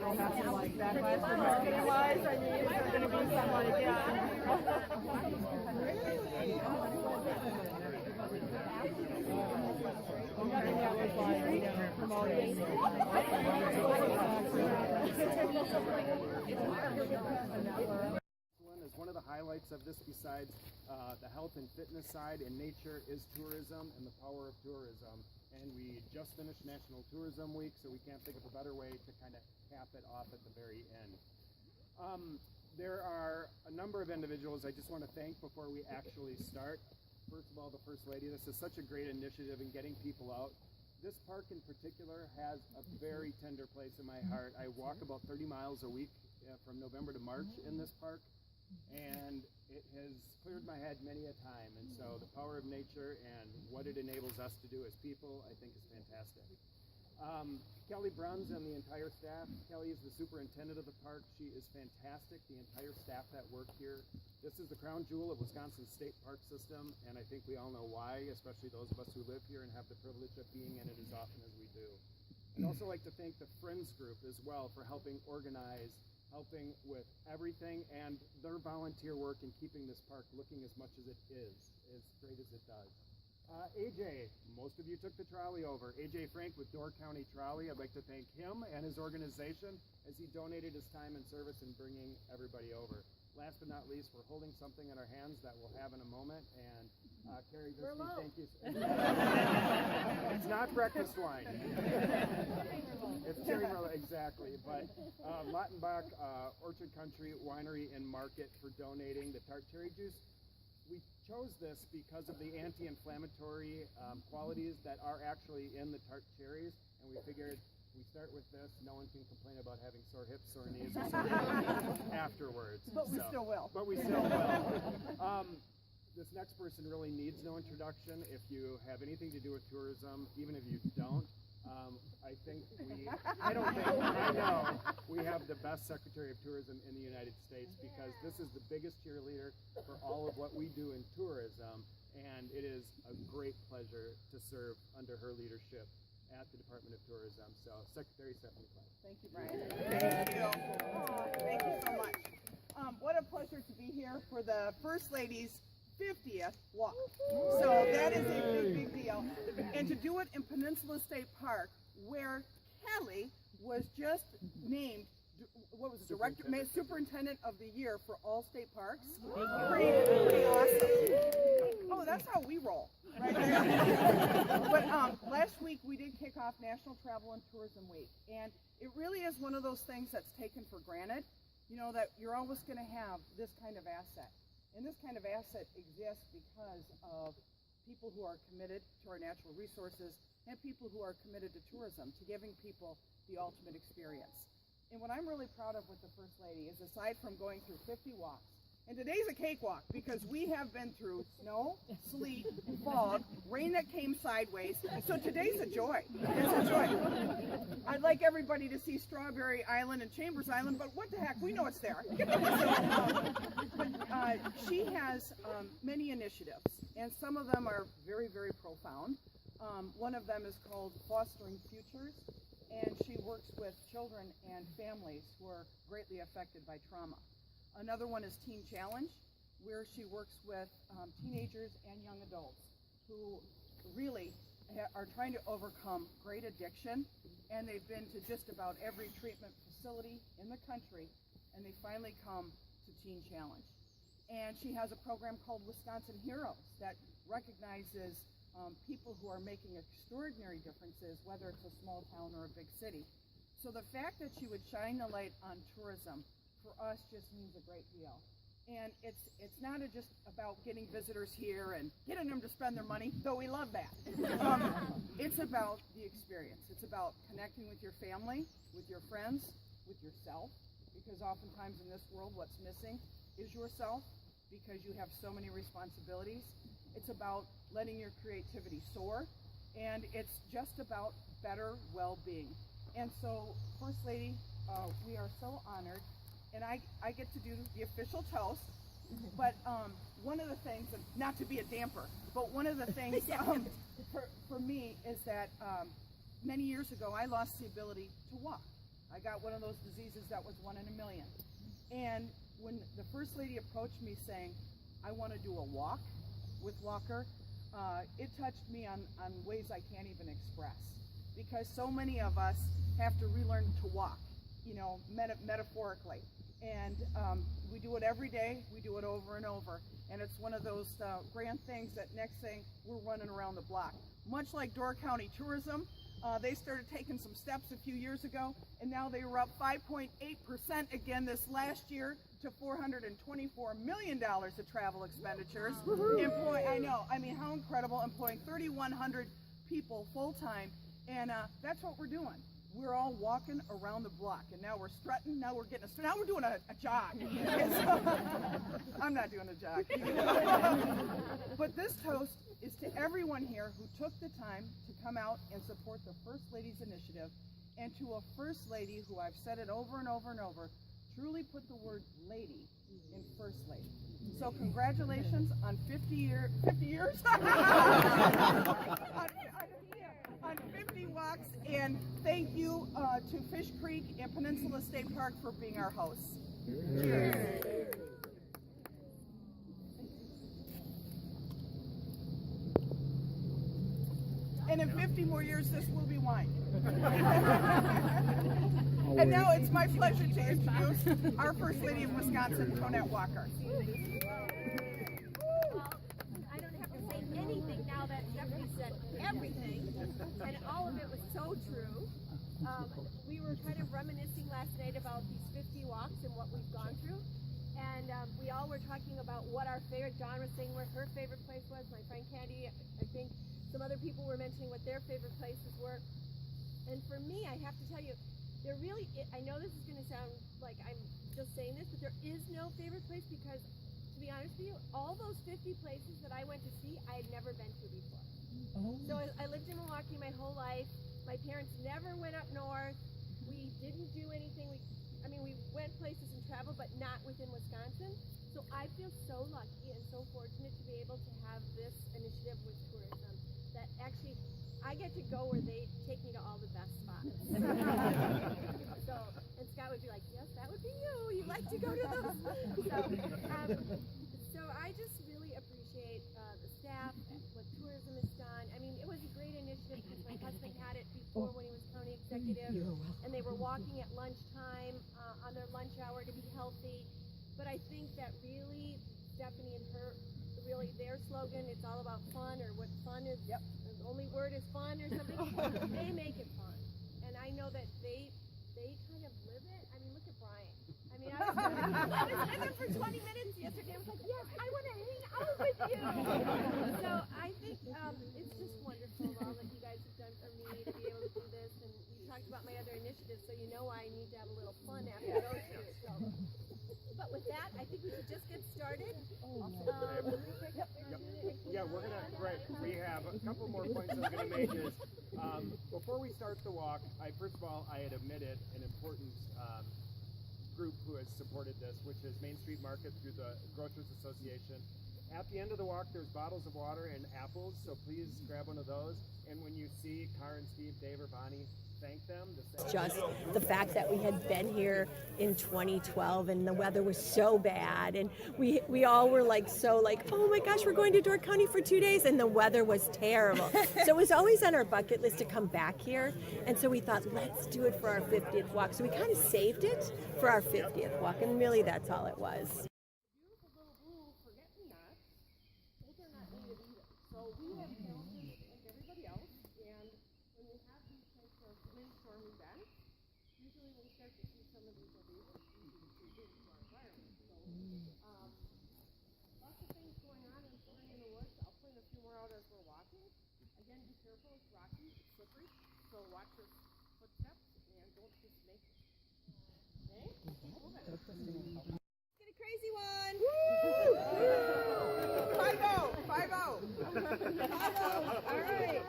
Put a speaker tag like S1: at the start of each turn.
S1: don't have to like backlash publicity-wise. I mean, if there's going to be some like,
S2: Is one of the highlights of this, besides the health and fitness side and nature, is tourism and the power of tourism. And we just finished National Tourism Week, so we can't think of a better way to kind of cap it off at the very end. There are a number of individuals I just want to thank before we actually start. First of all, the First Lady. This is such a great initiative in getting people out. This park in particular has a very tender place in my heart. I walk about 30 miles a week from November to March in this park, and it has cleared my head many a time. And so the power of nature and what it enables us to do as people, I think, is fantastic. Kelly Bruns and the entire staff. Kelly is the superintendent of the park. She is fantastic. The entire staff that work here. This is the crown jewel of Wisconsin's state park system, and I think we all know why, especially those of us who live here and have the privilege of being in it as often as we do. I'd also like to thank the Friends Group as well for helping organize, helping with everything, and their volunteer work in keeping this park looking as much as it is, as great as it does. AJ, most of you took the trolley over. AJ Frank with Door County Trolley. I'd like to thank him and his organization as he donated his time and service in bringing everybody over. Last but not least, we're holding something in our hands that we'll have in a moment, and Carrie, thank you. It's not breakfast wine. It's cherry Merlot, exactly. But Lautenbach Orchard Country Winery and Market for donating the tart cherry juice. We chose this because of the anti-inflammatory qualities that are actually in the tart cherries, and we figured we start with this. No one can complain about having sore hips, sore knees, or something afterwards.
S1: But we still will.
S2: But we still will. This next person really needs no introduction. If you have anything to do with tourism, even if you don't, I know we have the best Secretary of Tourism in the United States, because this is the biggest cheerleader for all of what we do in tourism, and it is a great pleasure to serve under her leadership at the Department of Tourism. So, Secretary Stephanie Klein.
S1: Thank you, Brian. Thank you. Thank you so much. What a pleasure to be here for the First Lady's 50th walk. So that is a big, big deal. And to do it in Peninsula State Park, where Kelly was just named, what was it, Superintendent of the Year for all state parks. Pretty awesome. Oh, that's how we roll. Right there. But last week we did kick off National Travel and Tourism Week, and it really is one of those things that's taken for granted, you know, that you're always going to have this kind of asset. And this kind of asset exists because of people who are committed to our natural resources and people who are committed to tourism, to giving people the ultimate experience. And what I'm really proud of with the First Lady is, aside from going through 50 walks, and today's a cakewalk because we have been through snow, sleet, fog, rain that came sideways, so today's a joy. It's a joy. I'd like everybody to see Strawberry Island and Chambers Island, but what the heck, we know it's there. She has many initiatives, and some of them are very, very profound. One of them is called Fostering Futures, and she works with children and families who are greatly affected by trauma. Another one is Teen Challenge, where she works with teenagers and young adults who really are trying to overcome great addiction, and they've been to just about every treatment facility in the country, and they finally come to Teen Challenge. And she has a program called Wisconsin Heroes that recognizes people who are making extraordinary differences, whether it's a small town or a big city. So the fact that she would shine the light on tourism for us just means a great deal. And it's not just about getting visitors here and getting them to spend their money, though we love that. It's about the experience. It's about connecting with your family, with your friends, with yourself, because oftentimes in this world what's missing is yourself, because you have so many responsibilities. It's about letting your creativity soar, and it's just about better well-being. And so, First Lady, we are so honored, and I get to do the official toast, but one of the things, and not to be a damper, but one of the things for me is that many years ago I lost the ability to walk. I got one of those diseases that was 1 in a million. And when the First Lady approached me saying, I want to do a walk with Walker, it touched me on ways I can't even express. Because so many of us have to relearn to walk, you know, metaphorically. And we do it every day, we do it over and over. And it's one of those grand things that next thing, we're running around the block. Much like Door County Tourism, they started taking some steps a few years ago, and now they were up 5.8% again this last year to $424 million of travel expenditures. I know, I mean, how incredible, employing 3,100 people full-time, and that's what we're doing. We're all walking around the block, and now we're strutting, now we're doing a jog. I'm not doing a jog. But this toast is to everyone here who took the time to come out and support the First Lady's initiative, and to a First Lady who, I've said it over and over and over, truly put the word lady in First Lady. So congratulations on 50 years? On 50 walks, and thank you to Fish Creek and Peninsula State Park for being our hosts. Cheers. And in 50 more years, this will be wine. And now it's my pleasure to introduce our First Lady of Wisconsin, Tonette Walker.
S3: I don't have to say anything now that Jeffrey said everything, and all of it was so true. We were kind of reminiscing last night about these 50 walks and what we've gone through, and we all were talking about what our favorite. Dawn was saying where her favorite place was. My friend Candy, I think some other people were mentioning what their favorite places were. And for me, I have to tell you, there really, I know this is going to sound like I'm just saying this, but there is no favorite place because, to be honest with you, all those 50 places that I went to see, I had never been to before. Oh. So I lived in Milwaukee my whole life. My parents never went up north. We didn't do anything. We went places and traveled, but not within Wisconsin. So I feel so lucky and so fortunate to be able to have this initiative with tourism that actually I get to go where they take me to all the best spots. And Scott would be like, yes, that would be you. You like to go to those. So I just really appreciate the staff and what tourism has done. I mean, it was a great initiative because my husband had it before when he was county executive, and they were walking at lunchtime on their lunch hour to be healthy. But I think that really, Stephanie and her, really their slogan, it's all about fun, or what fun is. Yep. The only word is fun or something. They make it fun, and I know that they kind of live it. I mean, look at Brian. I mean, I was with him for 20 minutes yesterday. I was like, yes, I want to hang out with you. So I think it's just wonderful all that you guys have done for me to be able to do this. And you talked about my other initiatives, so you know I need to have a little fun after those two. So. But with that, I think we should just get started.
S2: Yeah, we're gonna. Right, we have a couple more points I'm gonna make. Is before we start the walk, first of all I had omitted an important group who has supported this, which is Main Street Market through the Grocers Association. At the end of the walk, there's bottles of water and apples, so please grab one of those. And when you see Karen, Steve, Dave, or Bonnie, thank them.
S4: Just the fact that we had been here in 2012 and the weather was so bad, and we all were oh my gosh, we're going to Door County for 2 days, and the weather was terrible. So it was always on our bucket list to come back here, and so we thought, let's do it for our 50th walk. So we kind of saved it for our 50th walk, and really that's all it was.
S1: Watch your footsteps and don't just make it. Okay?
S3: Get a crazy one.
S1: Woo! 5-0. 5-0. 5-0. All right.